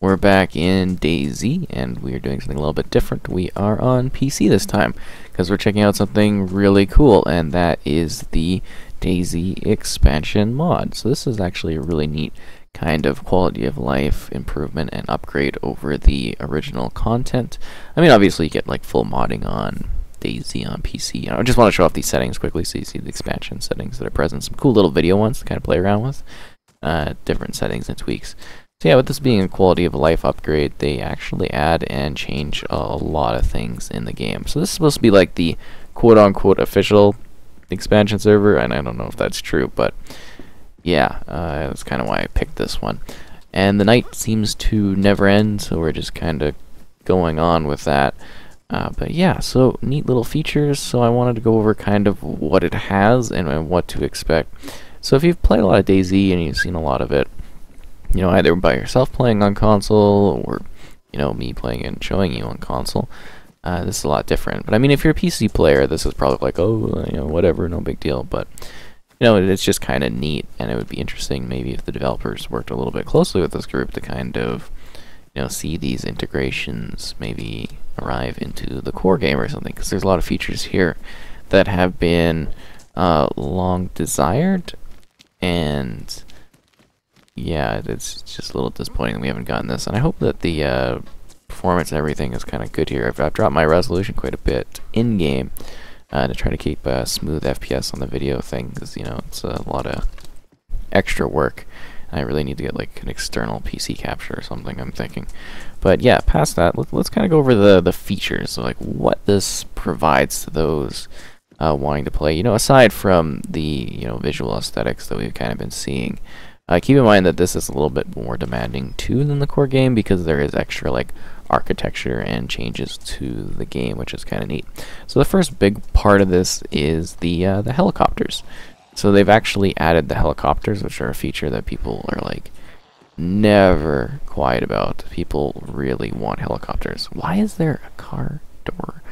We're back in DayZ, and we are doing something a little bit different. We are on PC this time, because we're checking out something really cool, and that is the DayZ Expansion Mod. So this is actually a really neat kind of quality of life improvement and upgrade over the original content. I mean, obviously you get like full modding on DayZ on PC. I just want to show off these settings quickly so you see the expansion settings that are present. Some cool little video ones to kind of play around with. Different settings and tweaks. So yeah, with this being a quality of life upgrade, they actually add and change a lot of things in the game. So this is supposed to be like the quote-unquote official expansion server, and I don't know if that's true, but yeah, that's kind of why I picked this one. And the night seems to never end, so we're just kind of going on with that. But yeah, so neat little features, so I wanted to go over kind of what it has and what to expect. So if you've played a lot of DayZ and you've seen a lot of it, you know, either by yourself playing on console or, you know, me playing it and showing you on console, this is a lot different. But I mean, if you're a PC player, this is probably like, oh, you know, whatever, no big deal. But, you know, it's just kind of neat, and it would be interesting maybe if the developers worked a little bit closely with this group to kind of, you know, see these integrations maybe arrive into the core game or something, because there's a lot of features here that have been long desired, and yeah, it's just a little disappointing that we haven't gotten this, and I hope that the performance and everything is kind of good here. I've dropped my resolution quite a bit in-game to try to keep a smooth FPS on the video thing, because, you know, it's a lot of extra work. I really need to get like an external PC capture or something, I'm thinking. But yeah, past that, let's kind of go over the features, so like what this provides to those wanting to play. You know, aside from the, you know, visual aesthetics that we've kind of been seeing. Keep in mind that this is a little bit more demanding too than the core game, because there is extra like architecture and changes to the game, which is kind of neat. So the first big part of this is the helicopters. So they've actually added the helicopters, which are a feature that people are like never quiet about. People really want helicopters. Why is there a car door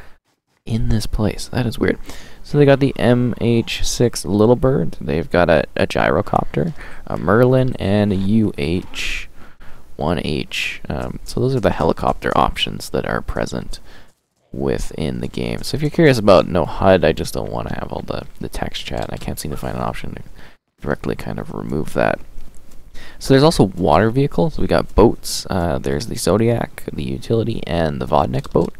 in this place? That is weird. So they got the MH6 Little Bird, they've got a gyrocopter, a Merlin, and a UH-1H. So those are the helicopter options that are present within the game. So if you're curious about no HUD, I just don't want to have all the text chat. I can't seem to find an option to directly kind of remove that. So there's also water vehicles. We got boats. There's the Zodiac, the Utility, and the Vodnik boat.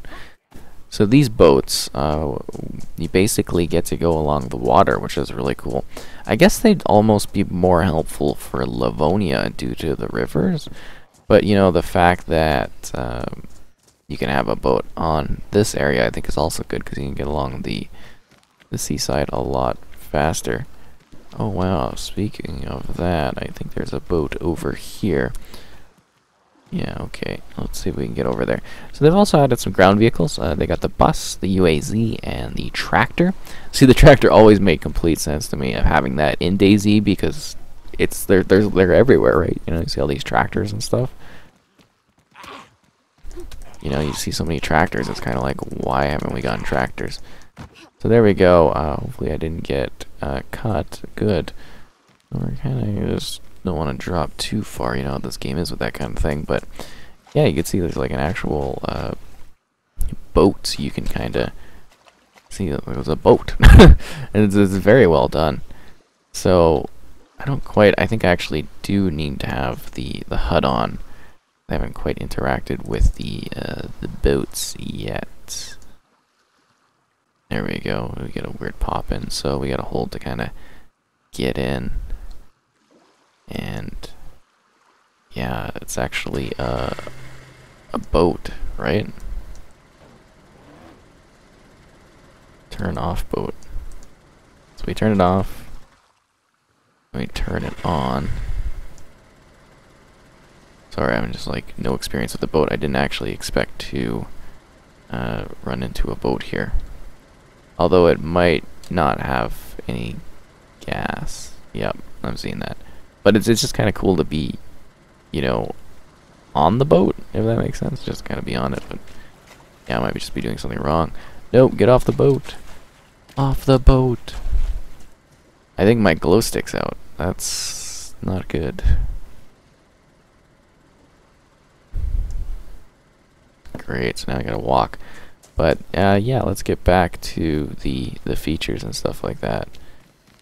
So these boats, you basically get to go along the water, which is really cool. I guess they'd almost be more helpful for Livonia due to the rivers, but you know, the fact that you can have a boat on this area, I think, is also good, because you can get along the seaside a lot faster. Oh wow, speaking of that, I think there's a boat over here. Yeah, okay. Let's see if we can get over there. So they've also added some ground vehicles. They got the bus, the UAZ, and the tractor. See, the tractor always made complete sense to me of having that in DayZ, because it's they're everywhere, right? You know, you see all these tractors and stuff. You know, you see so many tractors, it's kind of like, why haven't we gotten tractors? So there we go. Hopefully I didn't get cut. Good. We're kind of just don't want to drop too far, you know how this game is with that kind of thing, but yeah, you can see there's like an actual boat. You can kind of see that there's a boat, and it's very well done. So I think I actually do need to have the HUD on. I haven't quite interacted with the boats yet. There we go. We get a weird pop in, so we got to hold to kind of get in. And yeah, it's actually a boat, right? Turn off boat. So we turn it off. We turn it on. Sorry, I'm just like no experience with the boat. I didn't actually expect to run into a boat here. Although it might not have any gas. Yep, I'm seeing that. But it's just kind of cool to be, you know, on the boat, if that makes sense. Just kind of be on it. But yeah, I might just be doing something wrong. Nope, get off the boat. Off the boat. I think my glow stick's out. That's not good. great. So now I gotta walk. But yeah, let's get back to the features and stuff like that.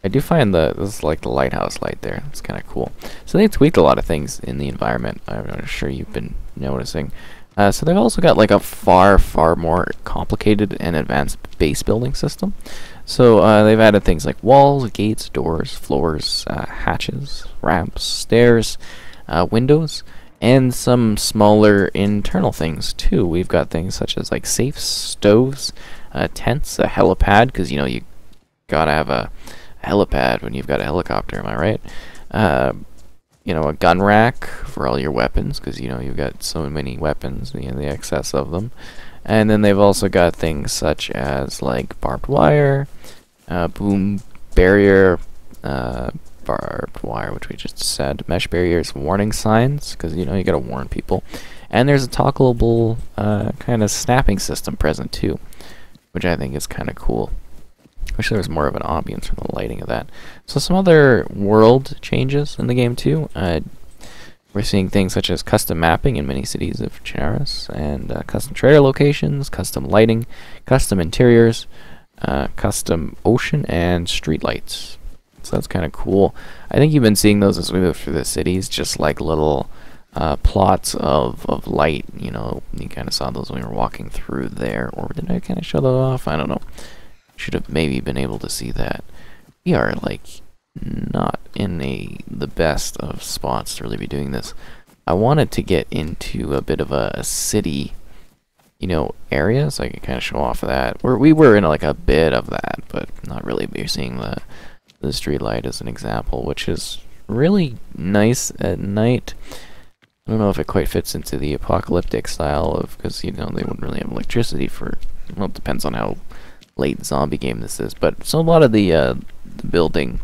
I do find this is like the lighthouse light there. It's kind of cool. So they tweaked a lot of things in the environment. I'm sure you've been noticing. So they've also got like a far more complicated and advanced base building system. So they've added things like walls, gates, doors, floors, hatches, ramps, stairs, windows, and some smaller internal things too. We've got things such as like safes, stoves, tents, a helipad, because you know you gotta have a helipad when you've got a helicopter, am I right? You know, a gun rack for all your weapons, because you know you've got so many weapons, you know, the excess of them. And then they've also got things such as like barbed wire, boom barrier, barbed wire, which we just said, mesh barriers, warning signs, because you know you gotta warn people. And there's a toggleable kind of snapping system present too, which I think is kind of cool. Wish there was more of an ambience from the lighting of that. So some other world changes in the game too. We're seeing things such as custom mapping in many cities of Chinaris, and custom trader locations, custom lighting, custom interiors, custom ocean, and street lights. So that's kind of cool. I think you've been seeing those as we move through the cities, just like little plots of light. You know, you kind of saw those when we were walking through there. Or did I kind of show those off? I don't know. Should have maybe been able to see that. We are like not in the best of spots to really be doing this. I wanted to get into a bit of a city, you know, area, so I could kind of show off of that. We were in like a bit of that, but not really. You're seeing the street light as an example, which is really nice at night. I don't know if it quite fits into the apocalyptic style of, because you know they wouldn't really have electricity for. Well, it depends on how late zombie game this is, but so a lot of the building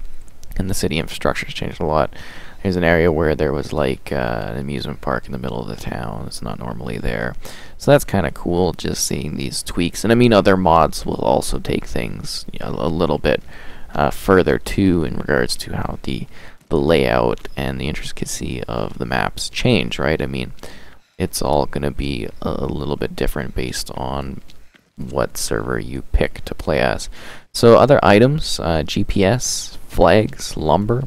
and the city infrastructure has changed a lot. There's an area where there was like an amusement park in the middle of the town. It's not normally there, so that's kind of cool just seeing these tweaks. And I mean, other mods will also take things, you know, a little bit further too in regards to how the layout and the intricacy of the maps change, right? I mean, it's all going to be a little bit different based on what server you pick to play as. So other items, GPS, flags, lumber,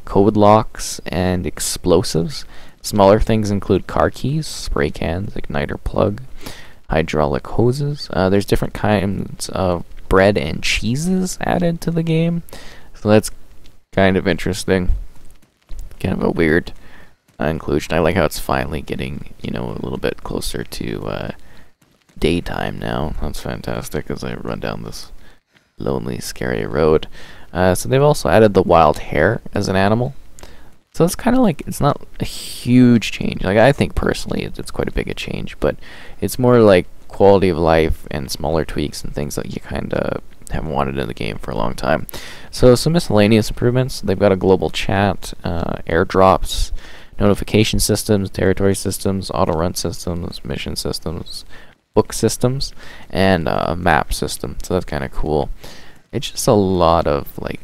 code locks, and explosives. Smaller things include car keys, spray cans, igniter plug, hydraulic hoses. There's different kinds of bread and cheeses added to the game, so that's kind of interesting. Kind of a weird inclusion. I like how it's finally getting, you know, a little bit closer to daytime now. That's fantastic as I run down this lonely, scary road. So they've also added the wild hare as an animal. So it's kind of like, it's not a huge change. Like, I think personally it's quite a big a change, but it's more like quality of life and smaller tweaks and things that you kind of have wanted in the game for a long time. So some miscellaneous improvements. They've got a global chat, airdrops, notification systems, territory systems, auto run systems, mission systems, book systems, and a map system. So that's kind of cool. It's just a lot of like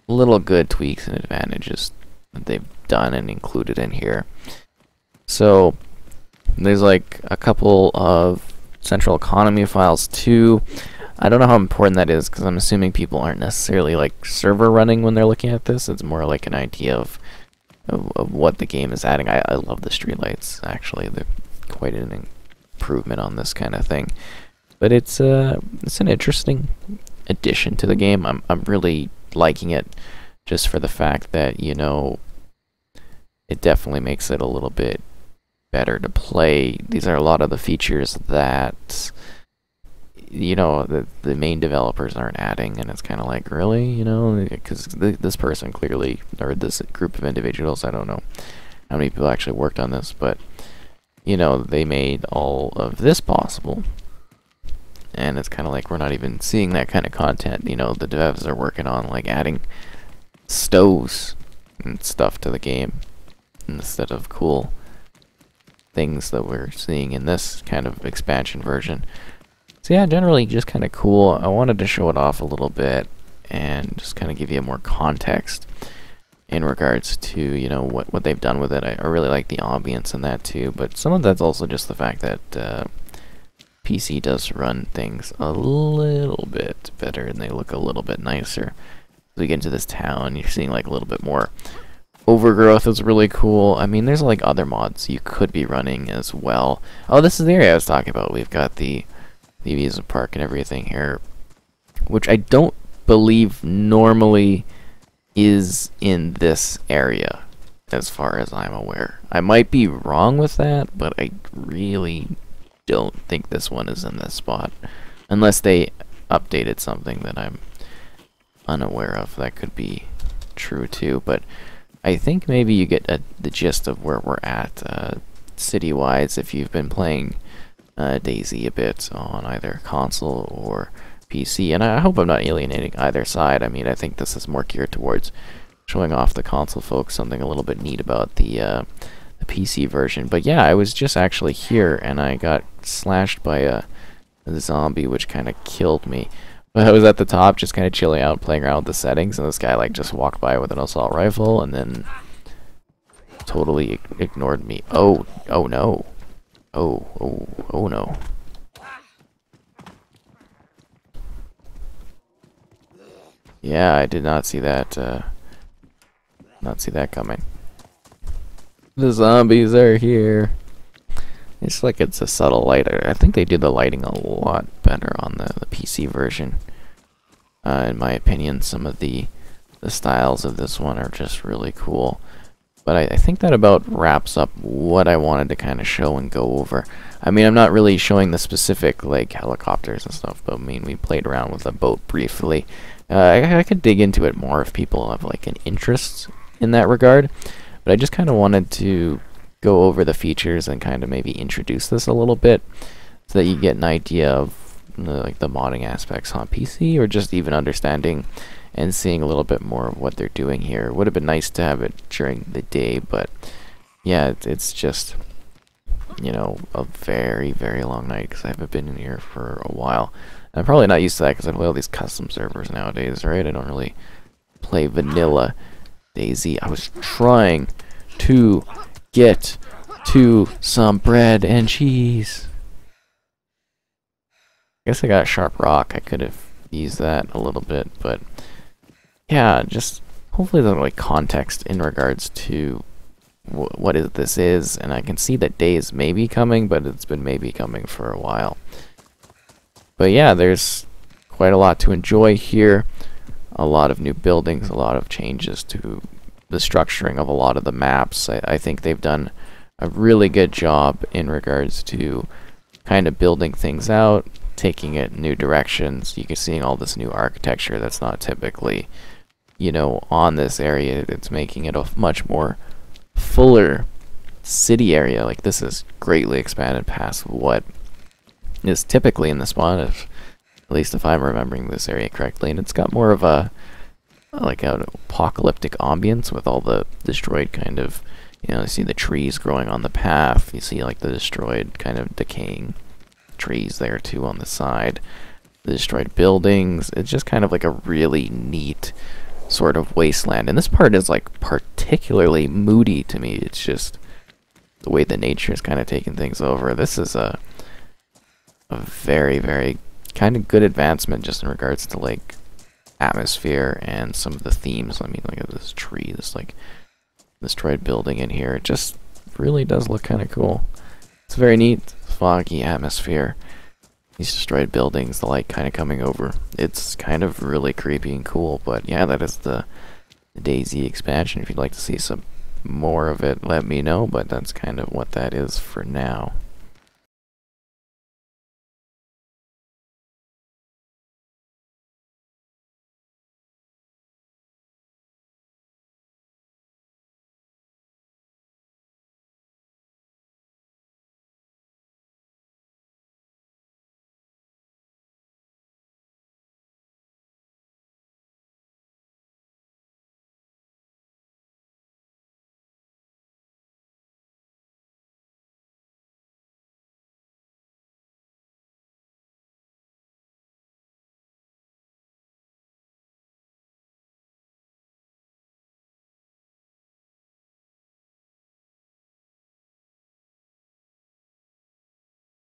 little good tweaks and advantages that they've done and included in here. So there's like a couple of central economy files too. I don't know how important that is, because I'm assuming people aren't necessarily like server running when they're looking at this. It's more like an idea of what the game is adding. I love the streetlights, actually. They're quite an improvement on this kind of thing. But it's an interesting addition to the game. I'm really liking it, just for the fact that, you know, it definitely makes it a little bit better to play. These are a lot of the features that, you know, the main developers aren't adding, and it's kind of like, really, you know, because this person clearly, or this group of individuals, I don't know how many people actually worked on this, but you know, they made all of this possible, and it's kind of like we're not even seeing that kind of content. You know, the devs are working on like adding stoves and stuff to the game instead of cool things that we're seeing in this kind of expansion version. So yeah, generally just kind of cool. I wanted to show it off a little bit and just kind of give you more context in regards to, you know, what they've done with it. I really like the ambience in that too, but some of that's also just the fact that PC does run things a little bit better and they look a little bit nicer. As we get into this town, you're seeing like a little bit more overgrowth. Is really cool. I mean, there's like other mods you could be running as well. Oh, this is the area I was talking about. We've got the amusement park and everything here, which I don't believe normally is in this area, as far as I'm aware. I might be wrong with that, but I really don't think this one is in this spot. Unless they updated something that I'm unaware of. That could be true too, but I think maybe you get the gist of where we're at city-wise if you've been playing DayZ a bit on either console or PC, and I hope I'm not alienating either side. I mean, I think this is more geared towards showing off the console folks something a little bit neat about the PC version. But yeah, I was just actually here, and I got slashed by a zombie, which kind of killed me. But I was at the top, just kind of chilling out, playing around with the settings, and this guy like just walked by with an assault rifle, and then totally ignored me. Oh no. Oh no. Yeah, I did not see that, coming. The zombies are here. It's like it's a subtle light. I think they did the lighting a lot better on the PC version. In my opinion, some of the styles of this one are just really cool. But I think that about wraps up what I wanted to kind of show and go over. I mean, I'm not really showing the specific, like, helicopters and stuff, but I mean, we played around with a boat briefly. I could dig into it more if people have, like, an interest in that regard. But I just kind of wanted to go over the features and kind of maybe introduce this a little bit so that you get an idea of like the modding aspects on PC, or just even understanding and seeing a little bit more of what they're doing here. It would have been nice to have it during the day, but yeah, it's just, you know, a very, very long night because I haven't been in here for a while. I'm probably not used to that because I play all these custom servers nowadays, right? I don't really play vanilla DayZ. I was trying to get to some bread and cheese. I guess I got a sharp rock. I could have used that a little bit, but yeah, just hopefully there's like context in regards to what this is, and I can see that Dayz may be coming, but it's been maybe coming for a while. But yeah, there's quite a lot to enjoy here. A lot of new buildings, a lot of changes to the structuring of a lot of the maps. I think they've done a really good job in regards to kind of building things out, taking it new directions. You can see all this new architecture that's not typically, you know, on this area. It's making it a much more fuller city area. Like, this is greatly expanded past what is typically in the spot, at least if I'm remembering this area correctly. And it's got more of a like an apocalyptic ambience with all the destroyed kind of, you know, you see the trees growing on the path. You see like the destroyed kind of decaying trees there too on the side. The destroyed buildings. It's just kind of like a really neat sort of wasteland. And this part is like particularly moody to me. It's just the way the nature is kind of taking things over. This is a very, very kind of good advancement just in regards to like atmosphere and some of the themes. I mean, look at this tree, this like destroyed building in here. It just really does look kind of cool. It's very neat, foggy atmosphere. These destroyed buildings, the light kind of coming over. It's kind of really creepy and cool. But yeah, that is the DayZ expansion. If you'd like to see some more of it, let me know. But that's kind of what that is for now.